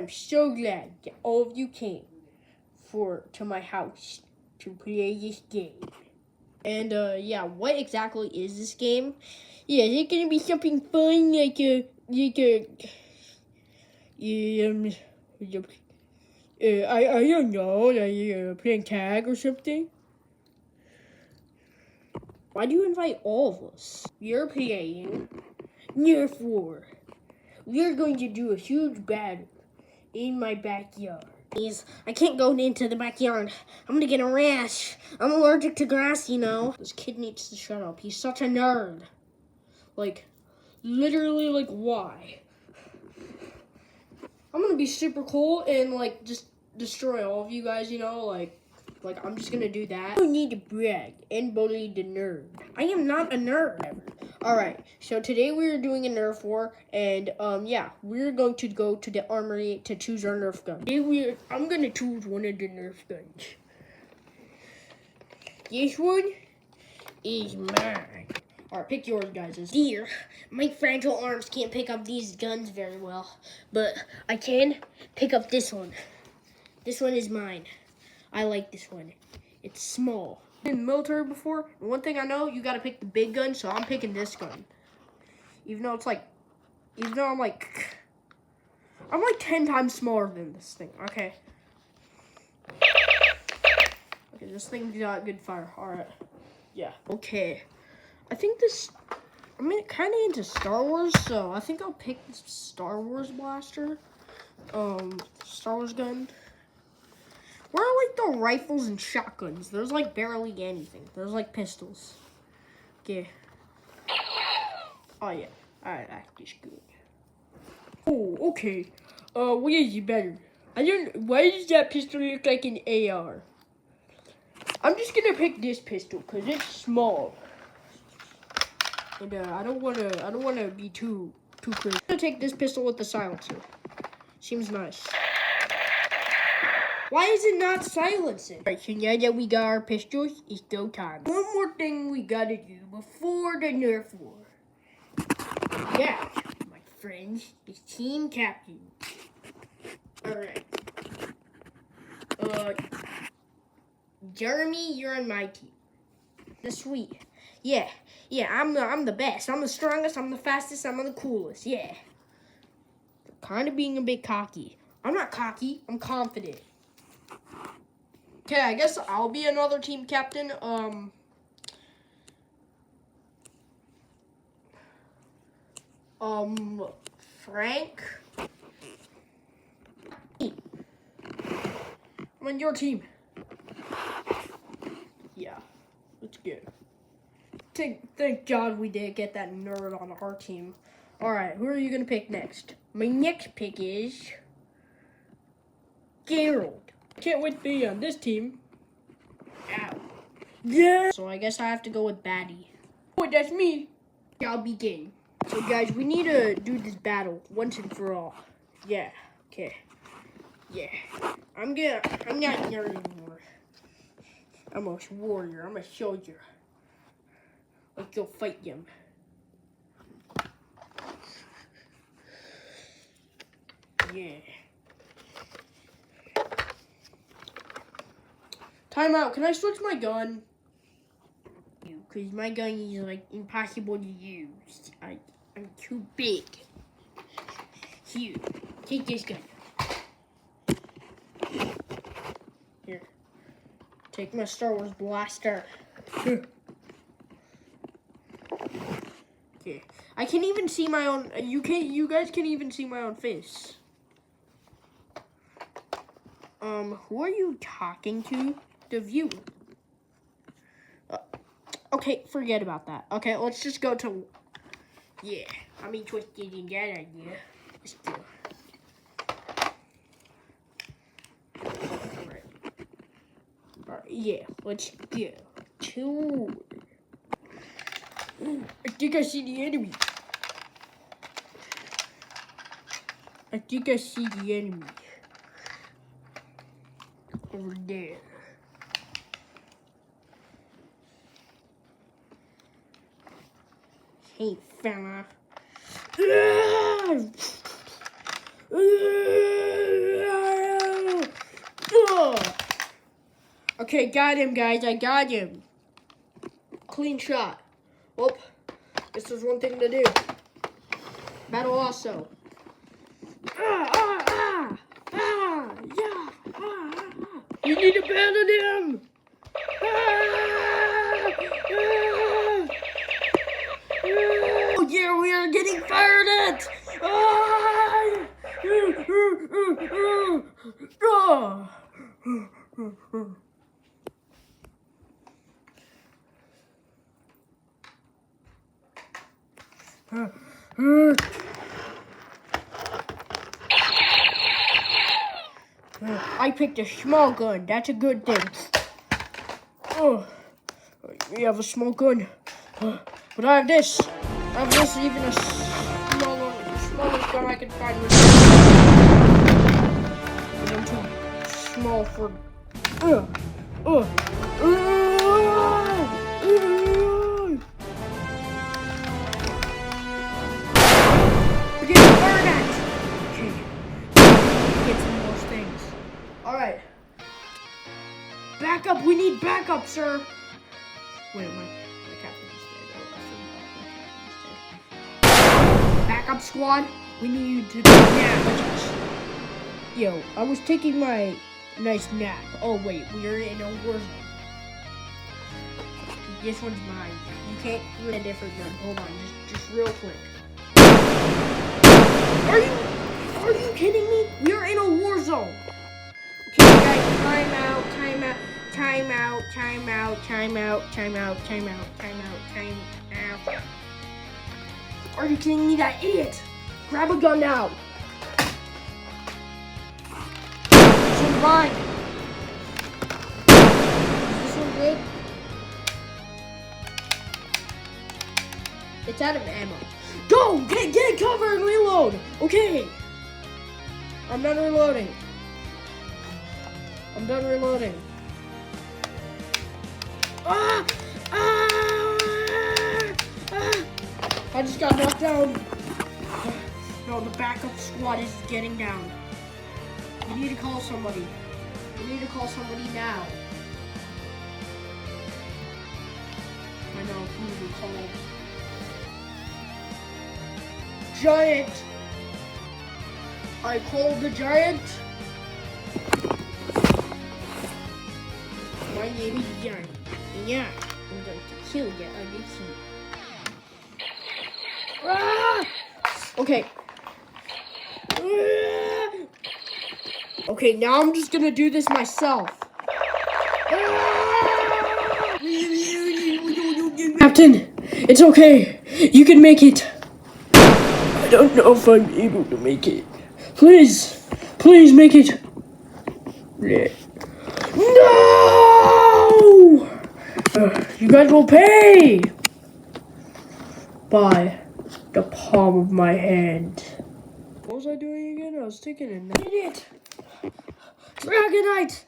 I'm so glad that all of you came to my house to play this game. And yeah, what exactly is this game? Yeah, is it gonna be something fun like I don't know, like playing tag or something? Why do you invite all of us? You're playing Nerf War. We're going to do a huge battle in my backyard. I can't go into the backyard. I'm gonna get a rash. I'm allergic to grass, you know. This kid needs to shut up. He's such a nerd. Like, literally, like, why? I'm gonna be super cool and, like, just destroy all of you guys, you know, like I'm just gonna do that. You need to brag and bully the nerd. I am not a nerd. Alright, so today we're doing a Nerf war, and yeah, we're going to go to the armory to choose our Nerf gun. Today I'm gonna choose one of the Nerf guns. This one is mine. Alright, pick yours, guys. Dear, my fragile arms can't pick up these guns very well, but I can pick up this one. This one is mine. I like this one. It's small. I've been in the military before, and one thing I know, you gotta pick the big gun, so I'm picking this gun. Even though I'm like 10 times smaller than this thing, okay? Okay, this thing's got good fire, alright. Yeah, okay. I'm kind of into Star Wars, so I think I'll pick this Star Wars blaster. Star Wars gun. Where are, like, the rifles and shotguns? There's, like, barely anything. There's, like, pistols. Okay. Oh, yeah. Alright, that's good. Oh, okay. What is it better? Why does that pistol look like an AR? I'm just gonna pick this pistol, because it's small. And, I don't wanna be too crazy. I'm gonna take this pistol with the silencer. Seems nice. Why is it not silencing? Alright, so now that we got our pistols, it's go time. One more thing we gotta do before the Nerf war. Yeah, my friends, is team captain. Alright. Jeremy, you're on my team. That's sweet. Yeah, I'm the best. I'm the strongest, I'm the fastest, I'm the coolest, yeah. Kind of being a bit cocky. I'm not cocky, I'm confident. Okay, I guess I'll be another team captain. Frank. I'm on your team. Yeah, let's go. Thank God we did get that nerd on our team. Alright, who are you gonna pick next? My next pick is Gerald. Can't wait to be on this team. Ow. Yeah. So I guess I have to go with Batty. Oh, that's me. I'll begin. So guys, we need to do this battle once and for all. Yeah. Okay. Yeah. I'm not nerd anymore. I'm a warrior. I'm a soldier. Let's go fight them. Yeah. Time out. Can I switch my gun? Because my gun is, like, impossible to use. I'm too big. Here. Take this gun. Here. Take my Star Wars blaster. Okay. I can even see my own... You guys can even see my own face. Who are you talking to? The viewer. Okay, forget about that. Okay, let's just go to... Yeah, I'm interested in that idea. Let's go. Alright, yeah, let's go. Two. I think I see the enemy. I think I see the enemy. Over there. Hey, fella. Okay, got him, guys. I got him. Clean shot. Whoop. This is one thing to do. Battle also. Yeah. You need to battle him. Oh yeah, we are getting fired at. I picked a small gun. That's a good thing. Oh, we have a small gun. But I have this. I have this, even a smallest gun I can find. But I'm too small for. We're getting fired at. Okay. Get some more things. All right. Backup. We need backup, sir. Wait, my captain is dead. Backup squad. We need to nap. Yo, I was taking my nice nap. Oh wait, we are in a war zone. This one's mine. You can't use a different gun. Hold on, just real quick. Are you kidding me? We are in a war zone. Okay, guys, time out. Are you kidding me, that idiot? Grab a gun now. This one's mine. Is this one good? It's out of ammo. Go! Get cover and reload! Okay. I'm done reloading. I just got knocked down. No, the backup squad is getting down. We need to call somebody. Now. I know who we call. Giant. I called the giant. My name is Giant. Yeah, I'm going to kill you. Okay. Okay, now I'm just gonna do this myself. Captain, it's okay. You can make it. I don't know if I'm able to make it. Please make it. No! You guys will pay by the palm of my hand. What was I doing again? I was taking a nap. Idiot! Dragonite!